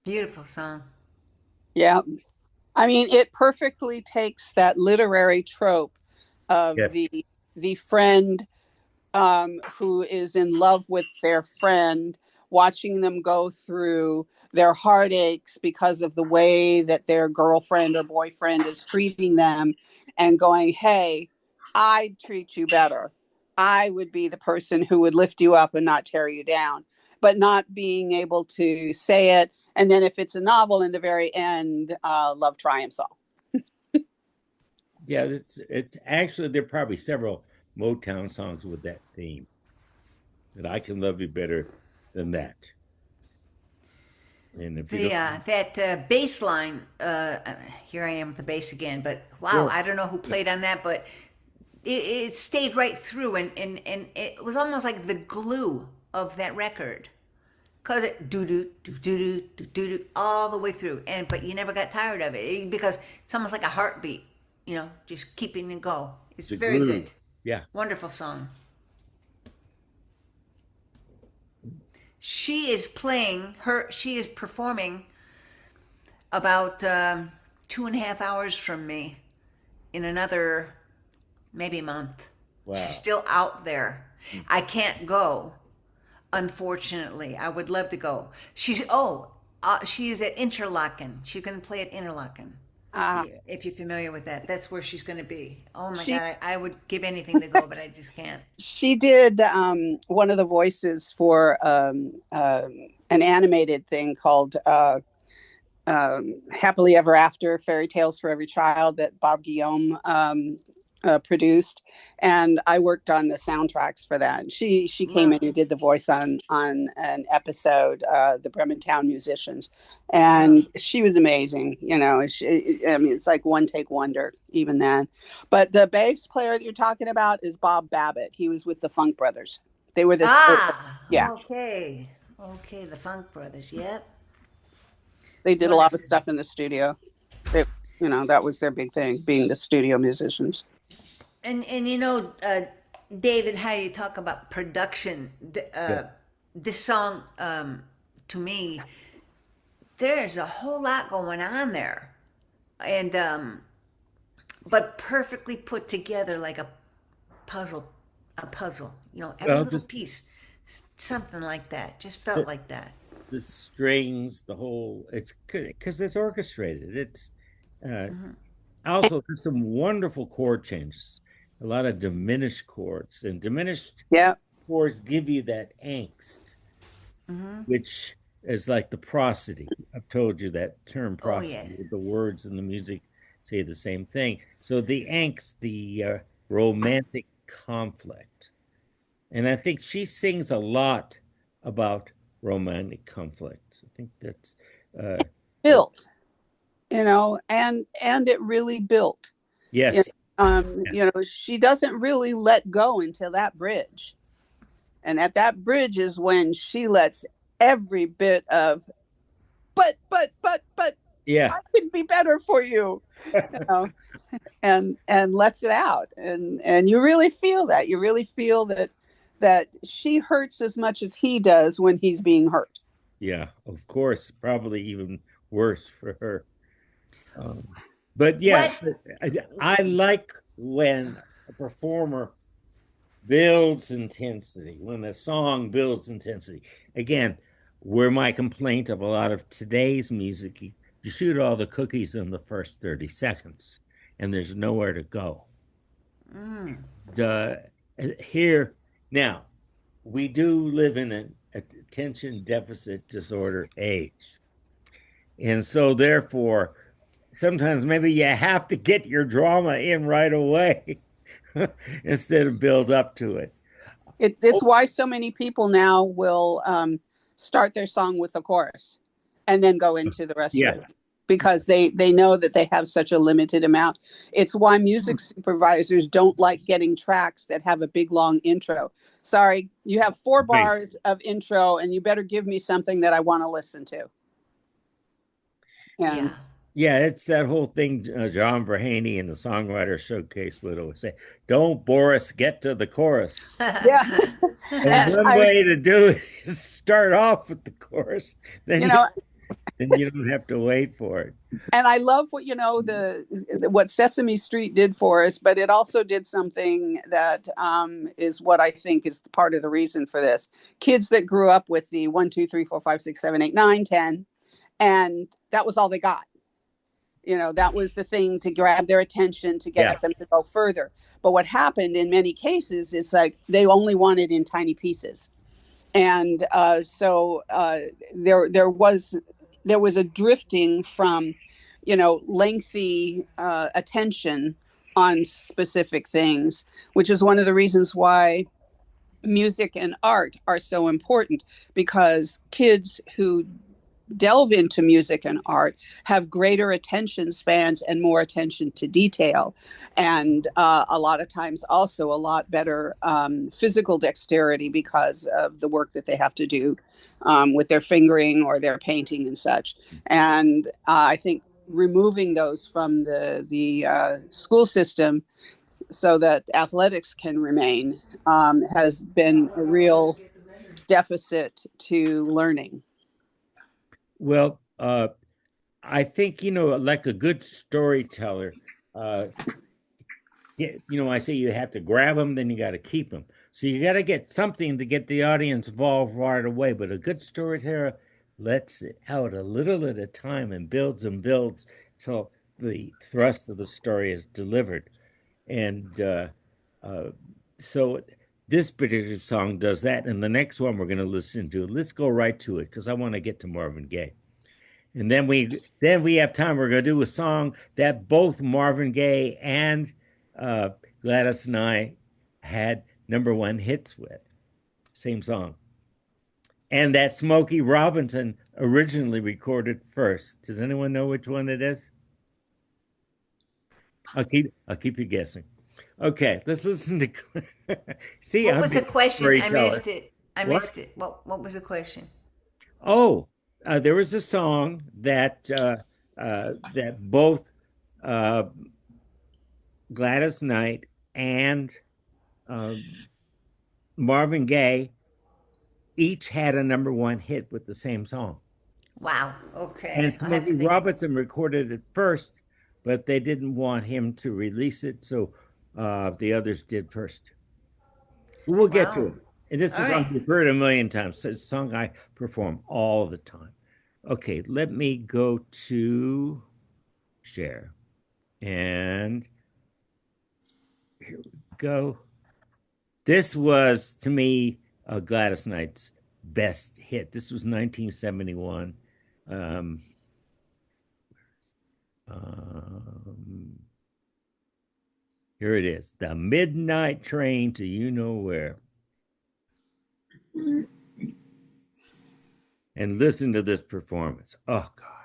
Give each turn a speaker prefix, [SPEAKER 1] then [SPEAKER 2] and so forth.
[SPEAKER 1] Beautiful song.
[SPEAKER 2] Yeah. I mean, it perfectly takes that literary trope of
[SPEAKER 3] Yes.
[SPEAKER 2] the friend who is in love with their friend, watching them go through their heartaches because of the way that their girlfriend or boyfriend is treating them, and going, "Hey, I'd treat you better. I would be the person who would lift you up and not tear you down," but not being able to say it. And then, if it's a novel, in the very end, love triumphs all.
[SPEAKER 3] Yeah, it's actually there are probably several Motown songs with that theme. That I can love you better than that. And if you
[SPEAKER 1] The
[SPEAKER 3] don't,
[SPEAKER 1] that bass line. Here I am with the bass again. But wow,
[SPEAKER 3] sure.
[SPEAKER 1] I don't know who played on that, but it stayed right through, and it was almost like the glue of that record. Cause it do do do do do do do all the way through, and but you never got tired of it because it's almost like a heartbeat, just keeping it go. It's
[SPEAKER 3] The
[SPEAKER 1] very
[SPEAKER 3] groove.
[SPEAKER 1] good,
[SPEAKER 3] Yeah.
[SPEAKER 1] wonderful song. She is performing about 2.5 hours from me in another maybe month. She's
[SPEAKER 3] Wow.
[SPEAKER 1] still out there. I can't go, unfortunately. I would love to go. She is at Interlaken. She's going to play at Interlaken.
[SPEAKER 2] Uh,
[SPEAKER 1] Yeah, if you're familiar with that, that's where she's going to be. Oh my
[SPEAKER 2] she
[SPEAKER 1] God, I would give anything to go, but I just can't.
[SPEAKER 2] she did one of the voices for an animated thing called Happily Ever After, Fairy Tales for Every Child, that Bob Guillaume produced, and I worked on the soundtracks for that. And she came in
[SPEAKER 1] Wow.
[SPEAKER 2] and did the voice on an episode, the Bremen Town Musicians, and
[SPEAKER 1] Wow.
[SPEAKER 2] she was amazing. I mean, it's like one take wonder even then. But the bass player that you're talking about is Bob Babbitt. He was with the Funk Brothers. They were this,
[SPEAKER 1] Ah,
[SPEAKER 2] yeah.
[SPEAKER 1] okay. Okay, the Funk Brothers. Yep.
[SPEAKER 2] They did a lot of
[SPEAKER 1] Wonderful.
[SPEAKER 2] stuff in the studio. They, that was their big thing, being the studio musicians.
[SPEAKER 1] And David, how you talk about production,
[SPEAKER 3] Yeah.
[SPEAKER 1] this song, to me, there's a whole lot going on there, and but perfectly put together like puzzle, a puzzle. Every
[SPEAKER 3] Well,
[SPEAKER 1] little piece, something like that. Just felt
[SPEAKER 3] the,
[SPEAKER 1] like that.
[SPEAKER 3] the strings, the whole, it's because it's orchestrated. It's uh,
[SPEAKER 1] Hmm.
[SPEAKER 3] also there's some wonderful chord changes, a lot of diminished chords, and diminished
[SPEAKER 2] Yeah.
[SPEAKER 3] chords give you that angst,
[SPEAKER 1] Hmm.
[SPEAKER 3] which is like the prosody. I've told you that term
[SPEAKER 1] Oh
[SPEAKER 3] prosody,
[SPEAKER 1] yes.
[SPEAKER 3] the words and the music say the same thing. So the angst, the romantic conflict. And I think she sings a lot about romantic conflict. I think that's uh, uh,
[SPEAKER 2] Built, and it really built. You
[SPEAKER 3] yes, yeah.
[SPEAKER 2] she doesn't really let go until that bridge. And at that bridge is when she lets every bit of but
[SPEAKER 3] Yeah.
[SPEAKER 2] I could be better for you, you know, and lets it out. And you really feel that. You really feel that she hurts as much as he does when he's being hurt.
[SPEAKER 3] Yeah, of course, probably even worse for her. Um, but yeah,
[SPEAKER 1] What?
[SPEAKER 3] I like when a performer builds intensity, when a song builds intensity. Again, where my complaint of a lot of today's music, you shoot all the cookies in the first 30 seconds and there's nowhere to go.
[SPEAKER 1] Mm.
[SPEAKER 3] The here now, we do live in an attention deficit disorder age. And so therefore, sometimes maybe you have to get your drama in right away instead of build up to it.
[SPEAKER 2] It's why so many people now will start their song with a chorus and then go into the rest of
[SPEAKER 3] Yeah.
[SPEAKER 2] it, because they know that they have such a limited amount. It's why music supervisors don't like getting tracks that have a big long intro. Sorry, you have four
[SPEAKER 3] Right.
[SPEAKER 2] bars of intro and you better give me something that I want to listen to. And
[SPEAKER 1] Yeah.
[SPEAKER 3] Yeah, it's that whole thing. John Verhaney in the Songwriter Showcase would always say, "Don't bore us, get to the chorus."
[SPEAKER 2] yeah,
[SPEAKER 3] And
[SPEAKER 2] and
[SPEAKER 3] one
[SPEAKER 2] I
[SPEAKER 3] way to do it is start off with the chorus. Then
[SPEAKER 2] you
[SPEAKER 3] you
[SPEAKER 2] know
[SPEAKER 3] then you don't have to wait for it.
[SPEAKER 2] And I love what what Sesame Street did for us, but it also did something that is what I think is part of the reason for this. Kids that grew up with the 1, 2, 3, 4, 5, 6, 7, 8, 9, 10, and that was all they got. That was the thing to grab their attention, to get
[SPEAKER 3] Yeah.
[SPEAKER 2] them to go further. But what happened in many cases is like they only wanted in tiny pieces. And so there was a drifting from lengthy attention on specific things, which is one of the reasons why music and art are so important, because kids who delve into music and art have greater attention spans and more attention to detail, and a lot of times also a lot better physical dexterity because of the work that they have to do with their fingering or their painting and such. And I think removing those from the school system so that athletics can remain has been a real deficit to learning.
[SPEAKER 3] Well, I think, like a good storyteller, I say you have to grab them, then you got to keep them. So you got to get something to get the audience involved right away. But a good storyteller lets it out a little at a time and builds till the thrust of the story is delivered. And so this particular song does that. And the next one we're going to listen to, let's go right to it because I want to get to Marvin Gaye. And then we have time. We're going to do a song that both Marvin Gaye and Gladys Knight had #1 hits with. Same song. And that Smokey Robinson originally recorded first. Does anyone know which one it is? I'll keep you guessing. Okay, let's listen to. See,
[SPEAKER 1] What
[SPEAKER 3] I'm
[SPEAKER 1] was the
[SPEAKER 3] being a
[SPEAKER 1] question? I
[SPEAKER 3] storyteller.
[SPEAKER 1] missed it. I
[SPEAKER 3] What?
[SPEAKER 1] missed it. What was the question?
[SPEAKER 3] Oh, there was a song that that both uh, Gladys Knight and Marvin Gaye each had a #1 hit with the same song.
[SPEAKER 1] Wow. Okay.
[SPEAKER 3] And
[SPEAKER 1] I'll have
[SPEAKER 3] Smokey
[SPEAKER 1] to think.
[SPEAKER 3] Robinson recorded it first, but they didn't want him to release it, so the others did first. We'll get to
[SPEAKER 1] Wow.
[SPEAKER 3] it. And this
[SPEAKER 1] All
[SPEAKER 3] is a song
[SPEAKER 1] right.
[SPEAKER 3] you've heard a million times. It's a song I perform all the time. Okay, let me go to share. And here we go. This was, to me, Gladys Knight's best hit. This was 1971. Um, here it is, The Midnight Train to You Know Where. And listen to this performance. Oh, God.